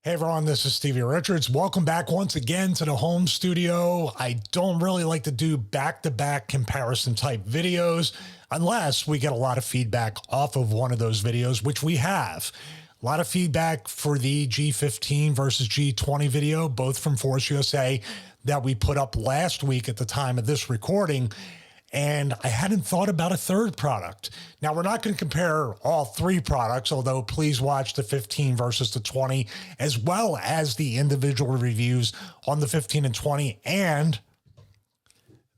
Hey everyone, this is Stevie Richards. Welcome back once again to the home studio. I don't really like to do back-to-back comparison type videos unless we get a lot of feedback off of one of those videos, which we have. A lot of feedback for the G15 versus G20 video, both from Force USA that we put up last week at the time of this recording. And I hadn't thought about a third product. Now, we're not going to compare all three products, although please watch the 15 versus the 20, as well as the individual reviews on the 15 and 20 and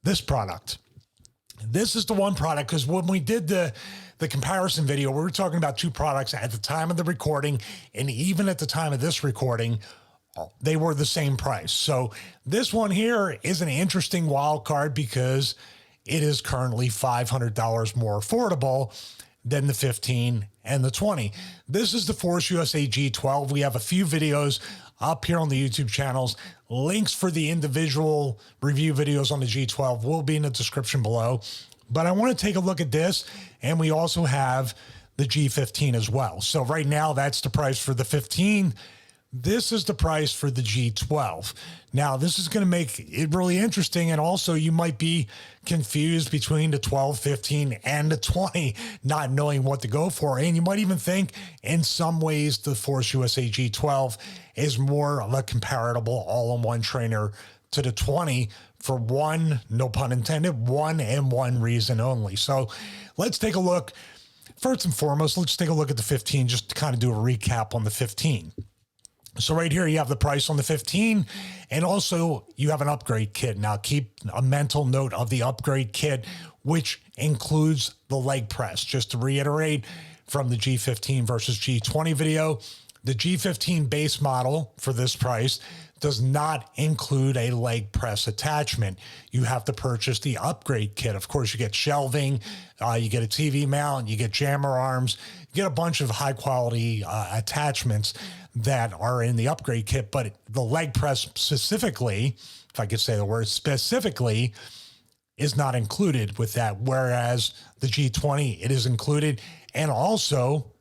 this product. This is the one product, because when we did the comparison video, we were talking about two products at the time of the recording, and even at the time of this recording, they were the same price. So this one here is an interesting wild card because it is currently $500 more affordable than the 15 and the 20. This is the Force USA G12. We have a few videos up here on the YouTube channels. Links for the individual review videos on the G12 will be in the description below. But I want to take a look at this, and we also have the G15 as well. So right now, that's the price for the 15. This is the price for the G12. Now, this is going to make it really interesting, and also you might be confused between the 12, 15, and the 20, not knowing what to go for. And you might even think in some ways the Force USA G12 is more of a comparable all-in-one trainer to the 20 for one, no pun intended, one and one reason only. So let's take a look. First and foremost, let's take a look at the 15, just to kind of do a recap on the 15. So right here, you have the price on the 15, and also you have an upgrade kit. Now, keep a mental note of the upgrade kit, which includes the leg press. Just to reiterate from the G15 versus G20 video, the G15 base model for this price does not include a leg press attachment. You have to purchase the upgrade kit. Of course, you get shelving, you get a TV mount, you get jammer arms, you get a bunch of high quality attachments that are in the upgrade kit, but the leg press specifically, if I could say the word specifically, is not included with that, whereas the G20, it is included, and also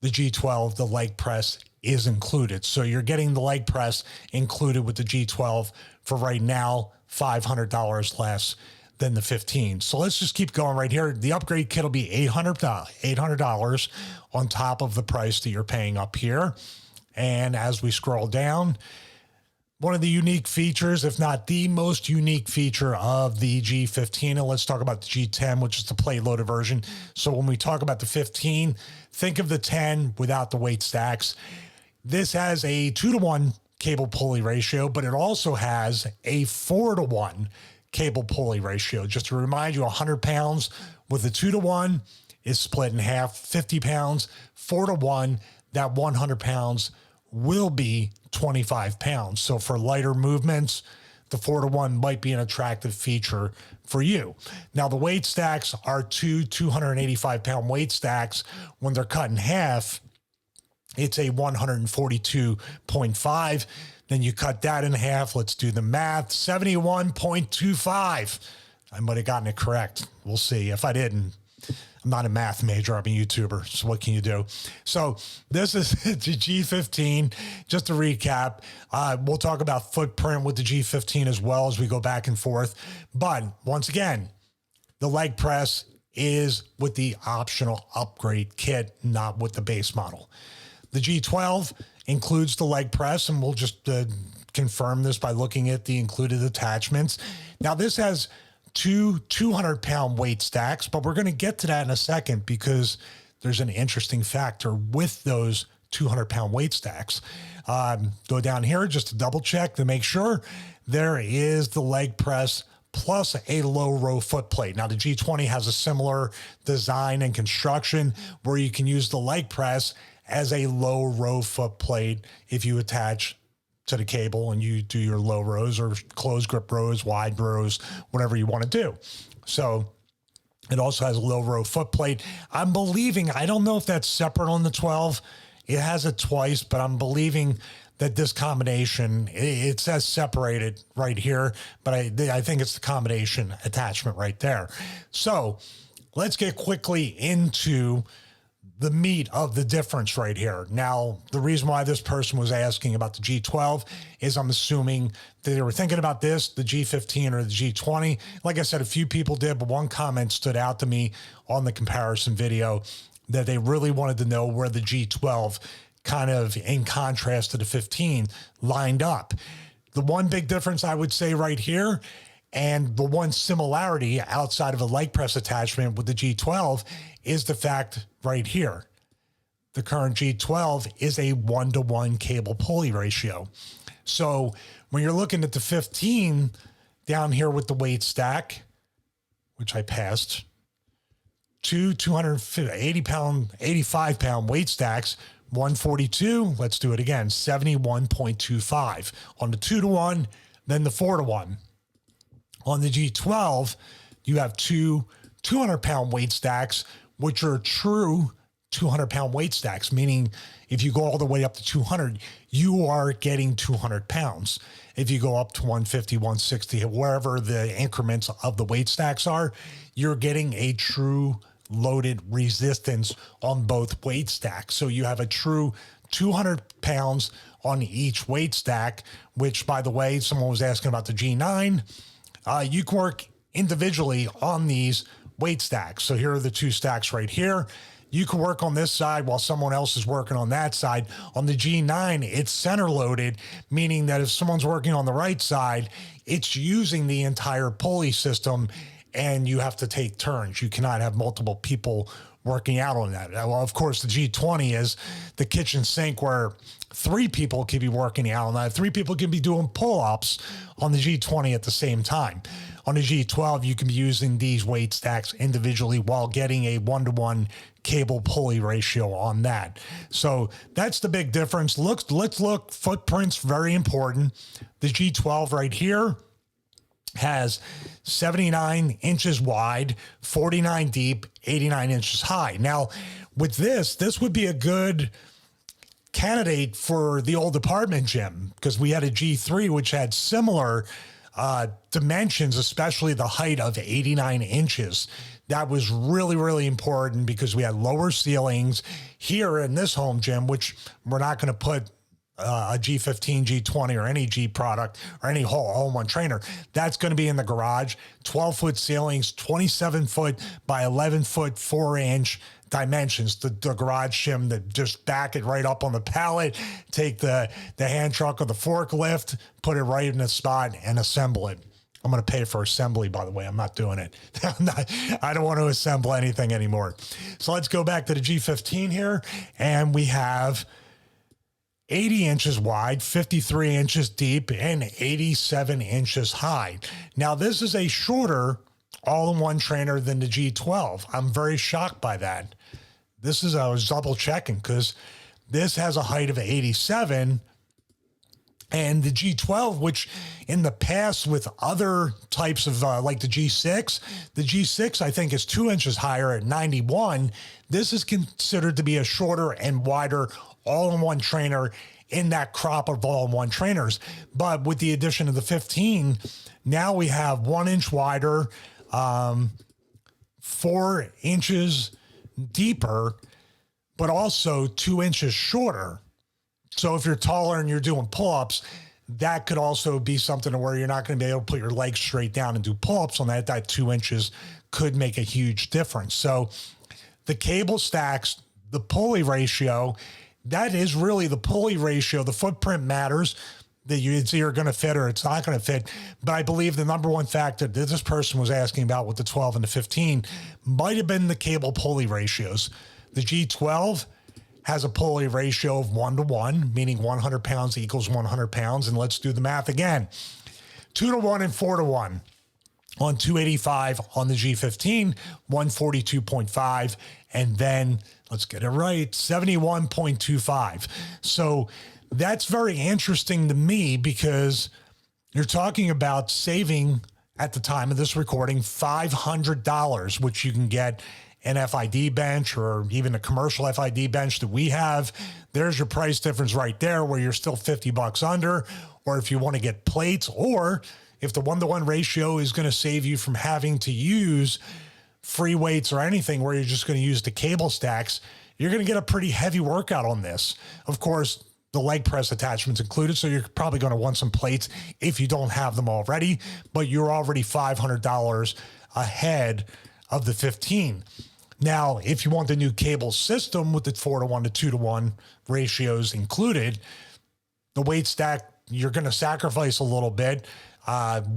the G12, the leg press is included. So you're getting the leg press included with the G12 for right now, $500 less than the 15. So let's just keep going right here. The upgrade kit will be $800 on top of the price that you're paying up here. And as we scroll down, one of the unique features, if not the most unique feature of the G15, and let's talk about the G10, which is the plate-loaded version. So when we talk about the 15, think of the 10 without the weight stacks. This has a 2-to-1 cable pulley ratio, but it also has a 4-to-1 cable pulley ratio. Just to remind you, 100 pounds with a 2-to-1 is split in half, 50 pounds, 4-to-1, that 100 pounds will be 25 pounds. So for lighter movements, the 4-to-1 might be an attractive feature for you. Now, the weight stacks are two 285-pound weight stacks. When they're cut in half, it's a 142.5. Then you cut that in half. Let's do the math. 71.25. I might have gotten it correct. We'll see. If I didn't, I'm not a math major. I'm a YouTuber. So what can you do? So this is the G15. Just to recap, we'll talk about footprint with the G15 as well as we go back and forth. But once again, the leg press is with the optional upgrade kit, not with the base model. The G12 includes the leg press, and we'll just confirm this by looking at the included attachments. Now, this has two 200-pound weight stacks, but we're going to get to that in a second because there's an interesting factor with those 200-pound weight stacks. Go down here just to double check to make sure there is the leg press plus a low row foot plate. Now, the G20 has a similar design and construction where you can use the leg press as a low row foot plate if you attach to the cable and you do your low rows or closed grip rows, wide rows, whatever you want to do. So it also has a low row foot plate. I'm believing, I don't know if that's separate on the 12. It has it twice, but I'm believing that this combination, it says separated right here, but I think it's the combination attachment right there. So let's get quickly into the meat of the difference right here. Now, the reason why this person was asking about the G12 is I'm assuming that they were thinking about this, the G15 or the G20. Like I said, a few people did, but one comment stood out to me on the comparison video that they really wanted to know where the G12 kind of in contrast to the 15 lined up. The one big difference I would say right here, and the one similarity outside of a leg press attachment with the G12 is the fact right here. The current G12 is a 1-to-1 cable pulley ratio. So when you're looking at the 15 down here with the weight stack, which I passed, two 280 pound, 85 pound weight stacks, 142, let's do it again, 71.25 on the 2-to-1, then the 4-to-1. On the G12, you have two 200-pound weight stacks, which are true 200-pound weight stacks, meaning if you go all the way up to 200, you are getting 200 pounds. If you go up to 150, 160, wherever the increments of the weight stacks are, you're getting a true loaded resistance on both weight stacks. So you have a true 200 pounds on each weight stack, which, by the way, someone was asking about the G9. You can work individually on these weight stacks. So here are the two stacks right here. You can work on this side while someone else is working on that side. On the G9, it's center loaded, meaning that if someone's working on the right side, it's using the entire pulley system and you have to take turns. You cannot have multiple people working out on that. Well, of course, the G20 is the kitchen sink where 3 people can be working out on that. 3 people can be doing pull-ups on the G20 at the same time. On the G12, you can be using these weight stacks individually while getting a 1-to-1 cable pulley ratio on that. So that's the big difference. Let's look, footprints, very important. The G12 right here has 79 inches wide, 49 deep, 89 inches high. Now, with this would be a good candidate for the old apartment gym because we had a G3 which had similar dimensions, especially the height of 89 inches. That was really, really important because we had lower ceilings here in this home gym, which we're not going to put a G15, G20, or any G product or any home one trainer. That's going to be in the garage. 12-foot ceilings, 27-foot by 11-foot, 4-inch dimensions. The garage gym that just back it right up on the pallet, take the hand truck or the forklift, put it right in the spot and assemble it. I'm going to pay for assembly, by the way. I'm not doing it. I don't want to assemble anything anymore. So let's go back to the G15 here. And we have 80 inches wide, 53 inches deep, and 87 inches high. Now, this is a shorter all-in-one trainer than the G12. I'm very shocked by that. I was double checking because this has a height of 87, and the G12, which in the past with other types of like the G6 I think is 2 inches higher at 91. This is considered to be a shorter and wider all-in-one trainer in that crop of all-in-one trainers. But with the addition of the 15, now we have 1 inch wider, 4 inches deeper, but also 2 inches shorter. So if you're taller and you're doing pull-ups, that could also be something where you're not going to be able to put your legs straight down and do pull-ups on that. That 2 inches could make a huge difference. So the cable stacks, the pulley ratio, that is really the pulley ratio. The footprint matters, that it's either going to fit or it's not going to fit. But I believe the number one factor that this person was asking about with the 12 and the 15 might have been the cable pulley ratios. The G12 has a pulley ratio of 1-to-1, meaning 100 pounds equals 100 pounds. And let's do the math again. 2-to-1 and 4-to-1 on 285 on the G15, 142.5, and then let's get it right, 71.25. So that's very interesting to me because you're talking about saving at the time of this recording $500, which you can get an FID bench or even a commercial FID bench that we have. There's your price difference right there where you're still $50 under, or if you want to get plates, or if the 1-to-1 ratio is going to save you from having to use free weights or anything where you're just going to use the cable stacks, you're going to get a pretty heavy workout on this. Of course, the leg press attachment's included, so you're probably going to want some plates if you don't have them already, but you're already $500 ahead of the 15. Now, if you want the new cable system with the 4-to-1 to 2-to-1 ratios included, the weight stack, you're going to sacrifice a little bit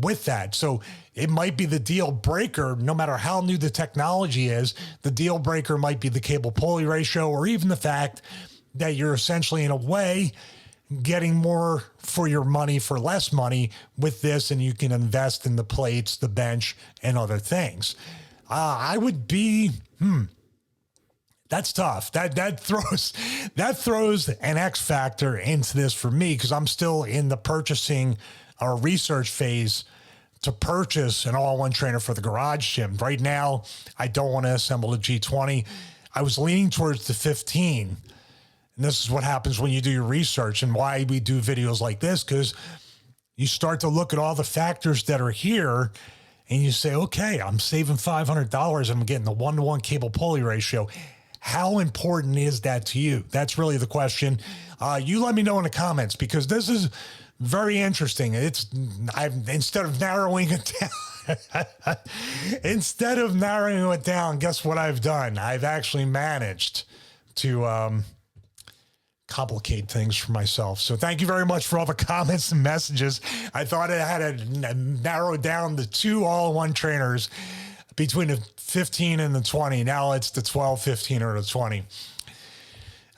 with that. So it might be the deal breaker, no matter how new the technology is. The deal breaker might be the cable pulley ratio, or even the fact that you're essentially, in a way, getting more for your money for less money with this, and you can invest in the plates, the bench, and other things. I would be, that's tough. That throws an X factor into this for me, because I'm still in the purchasing or research phase to purchase an all-in-one trainer for the garage gym. Right now, I don't want to assemble a G20. I was leaning towards the 15. And this is what happens when you do your research, and why we do videos like this, because you start to look at all the factors that are here and you say, okay, I'm saving $500. I'm getting the 1-to-1 cable pulley ratio. How important is that to you? That's really the question. You let me know in the comments, because this is very interesting. Instead of narrowing it down, guess what I've done? I've actually managed to complicate things for myself. So thank you very much for all the comments and messages. I thought I had to narrow down the 2 all-in-one trainers between the 15 and the 20. Now it's the 12, 15, or the 20.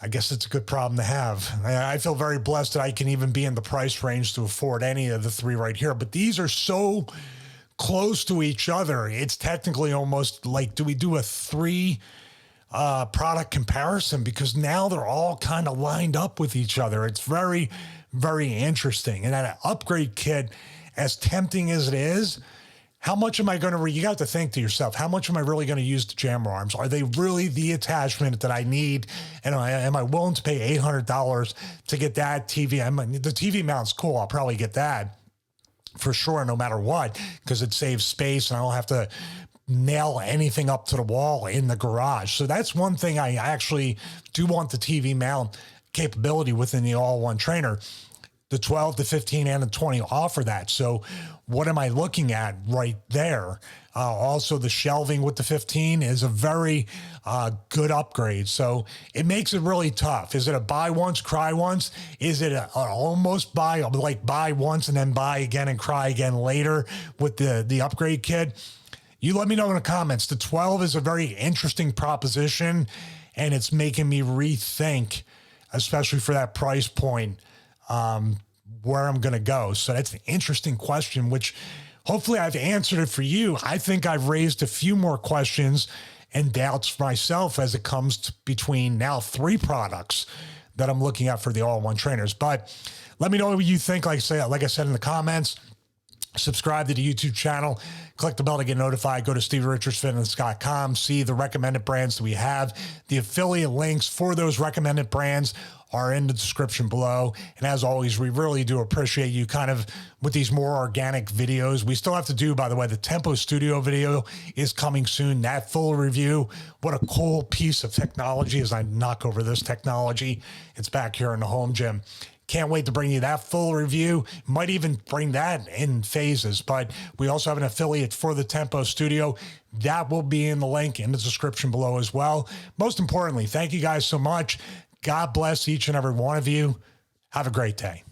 I guess it's a good problem to have. I feel very blessed that I can even be in the price range to afford any of the 3 right here. But these are so close to each other. It's technically almost like, do we do a 3 product comparison, because now they're all kind of lined up with each other. It's very, very interesting. And that upgrade kit, as tempting as it is, how much am I going to, you got to think to yourself, how much am I really going to use the jammer arms? Are they really the attachment that I need? And am I willing to pay $800 to get that TV? The TV mount's cool. I'll probably get that for sure, no matter what, because it saves space and I don't have to nail anything up to the wall in the garage. So that's one thing I actually do want the TV mount capability within the all-in-one trainer. The 12, the 15, and the 20 offer that. So what am I looking at right there? Also, the shelving with the 15 is a very good upgrade. So it makes it really tough. Is it a buy once, cry once? Is it a almost buy, like buy once and then buy again and cry again later with the upgrade kit? You let me know in the comments. The 12 is a very interesting proposition, and it's making me rethink, especially for that price point, where I'm going to go. So that's an interesting question, which hopefully I've answered it for you. I think I've raised a few more questions and doubts for myself as it comes to between now 3 products that I'm looking at for the all-in-one trainers. But let me know what you think. Like I said in the comments. Subscribe to the YouTube channel, click the bell to get notified, go to StevieRichardsFitness.com, see the recommended brands that we have. The affiliate links for those recommended brands are in the description below. And as always, we really do appreciate you kind of with these more organic videos. We still have to do, by the way, the Tempo Studio video is coming soon. That full review, what a cool piece of technology as I knock over this technology. It's back here in the home gym. Can't wait to bring you that full review. Might even bring that in phases, but we also have an affiliate for the Tempo Studio. That will be in the link in the description below as well. Most importantly, thank you guys so much. God bless each and every one of you. Have a great day.